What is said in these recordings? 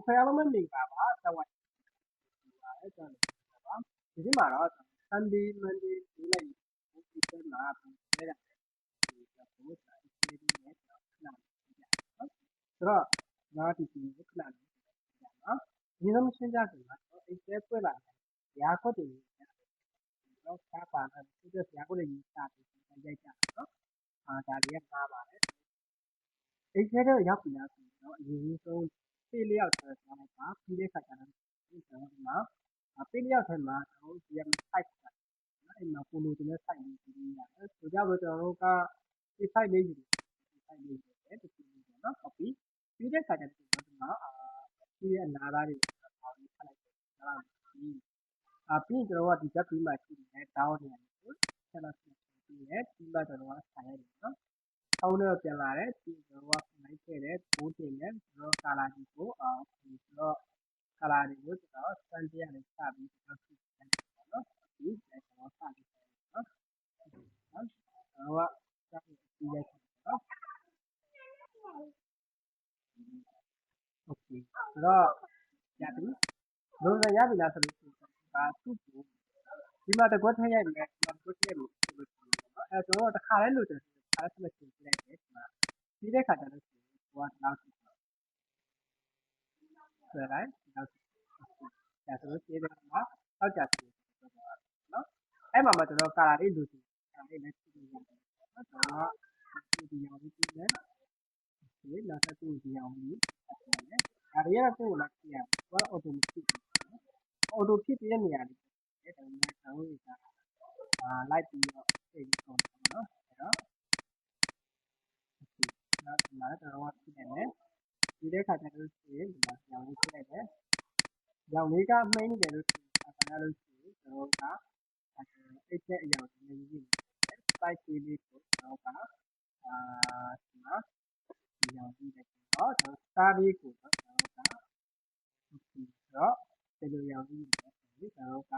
ခရလုံးမနေပါပါစဝိုင်းပါတယ်ကျွန်တော်ပါဒီနေ့မှာတော့ Sunday Monday ဒီလိုက်ဒီစမှာပြန်လဲတာဒီတော့ဘုရားဒီဒီနဲ့တော့ခဏလေးကြည့်ကြနော်ဆိုတော့နားဒီဒီကိုခဏလေးကြည့်ကြနော်ဒီလိုရှင်းကြတယ်နော်အဲ့ကျဲပွက်လာရာခွက်တွေတော့စားပါတော့ဒီတော့ရာခွက်တွေရေးစားပြီးရိုက်ကြနော်ဒါတွေကငားပါတယ်အဲ့ကျဲတော့ရောက်ပြီလားဆိုတော့အရင်ဆုံးပေးလျောက်ဆိုတော့ပါပြီးတဲ့ခါကျတော့ဒီတော့ဒီမှာပေးလျောက်ထဲမှာကျွန်တော်ဒီမှာ site အဲ့မှာပိုလိုတင်တဲ့ site လေးဒီရတယ်ဆိုကြလို့ကျွန်တော်တို့ကဒီ site လေးယူတယ်ဒီ site လေးယူတယ်ဒီလိုမျိုးနော် copy ပြီးတဲ့ခါကျတော့ကျွန်တော်ဒီမှာဒီရဲ့အနာသားတွေပေါင်းပြီးဖတ်လိုက်တယ်ဒါပြီးပြီးကျွန်တော်ကဒီ web မှာရှိနေတဲ့ down နေရာကိုဆက်လက်ဆက်ပြီးရဲပြီးမှကျွန်တော်ကဆိုင်ရတယ်နော်အောင်းတော့ပြန်လာတယ်ပြီးကျွန်တော်ကလိုက်ခဲ့တယ်ဘိုးတင်တယ်ကျွန်တော်ကာလာကြီးကိုဒီဆိုတော့ကာလာတွေကိုကျွန်တော်စမ်းပြရတယ်စပြီးကျွန်တော်ကြည့်တယ်နော်ဒီကျွန်တော်စပြီးနော်နော်ကျွန်တော်ကစပြီးကြည့်ရတယ်နော်โอเคဆိုတော့ရပြီလုံးဝရပြီလားဆိုလို့ရှိရင်ဒါသူ့ကိုဒီမှာတကွက်ထည့်ရိုက်မယ်ဒီမှာတကွက်ထည့်ရိုက်မယ်ဆိုလို့ရှိရင်နော်အဲကျွန်တော်တို့တစ်ခါလဲလို့ကျွန်တော်တစ်ခါလဲဆက်လက်ပြင်ပြလိုက်တယ်ဒီမှာပြီးတဲ့ခါကျတော့ကိုကနောက်ဆွဲလိုက်နောက်ဒါဆိုလို့ရှိရင်မှာအောက်ကြစီနော်အဲ့မှာကျွန်တော်ကာလာလေးလူစီကာလာလေးလက်ရှိလို့ရတယ်နော်ကျွန်တော်ဒီရောင်လေးပြမယ်ဒီနောက်ထပ်သူ့ဒီရောင်လေးအဲ့ဒါတွေကကိုယ်လာကြည့်ရဘာအော်တိုမက်တစ်နော်အော်တိုဖြစ်တဲ့နေရာလေးဒါပေမဲ့ကျွန်တော်တို့ကလိုက်ပြီးတော့သိပြီးတော့နော်အဲ့တော့နောက်ဒီမှာကျွန်တော်ကဖြစ်နေတယ်ဒီတဲ့ခါကျတော့ဒီမှာရောင်လေးဖြစ်လိုက်တယ်ရောင်လေးကမှိန်းနေတယ်လို့ဆိုရလို့ရှိရင်ကျွန်တော်ကအဲ့တဲ့အရာကိုမြင်ကြည့်တယ် site လေးကိုကျွန်တော်ကဒီမှာဒီရောင်ကြည့်တယ်တော့ကျွန်တော် star လေးကိုတော့ကျွန်တော်ကဒီတော့ဒီလိုရောင်ကြည့်တယ်ဆိုကျွန်တော်က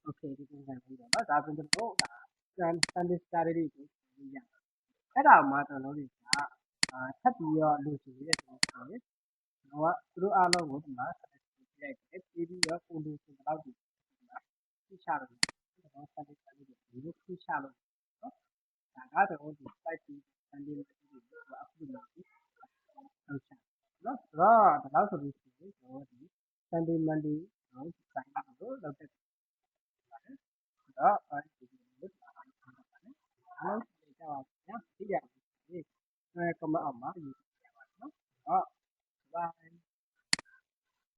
โอเคဒီပုံစံလေးတော့နော်ဒါဆိုကျွန်တော်ဒါ standard star လေးကိုပြင်ရအဲ့ဒါမှကျွန်တော်တို့ကထပ်ပြီးတော့လူစီရဲဆိုရင်တော့သူတို့အားလုံးကိုဒီမှာဆက်ပြီးပြလိုက်တယ်ပြီးတော့ကိုလူစီတော့ဒီမှာပြချလို့တော့ဆက်ပြီးဆက်ပြီးဒီလိုပြချလို့နော်ဒါကတော့ဒီ site ဒီ standard ဒီလိုအခုလိုဟုတ်ချာနော်ဆိုတော့ဒါတော့ဆိုလို့ရှိရင်ကျွန်တော်ဒီ Sunday Monday နော်ဆိုင်ကိုလောက်တဲ့ပါတယ်ဆိုတော့ဒီလိုအားလုံးကြည့်ကြပါဦးနော်သိကြပါစေcomment အောက်မှာရေးပြပါနော်ဟုတ် bye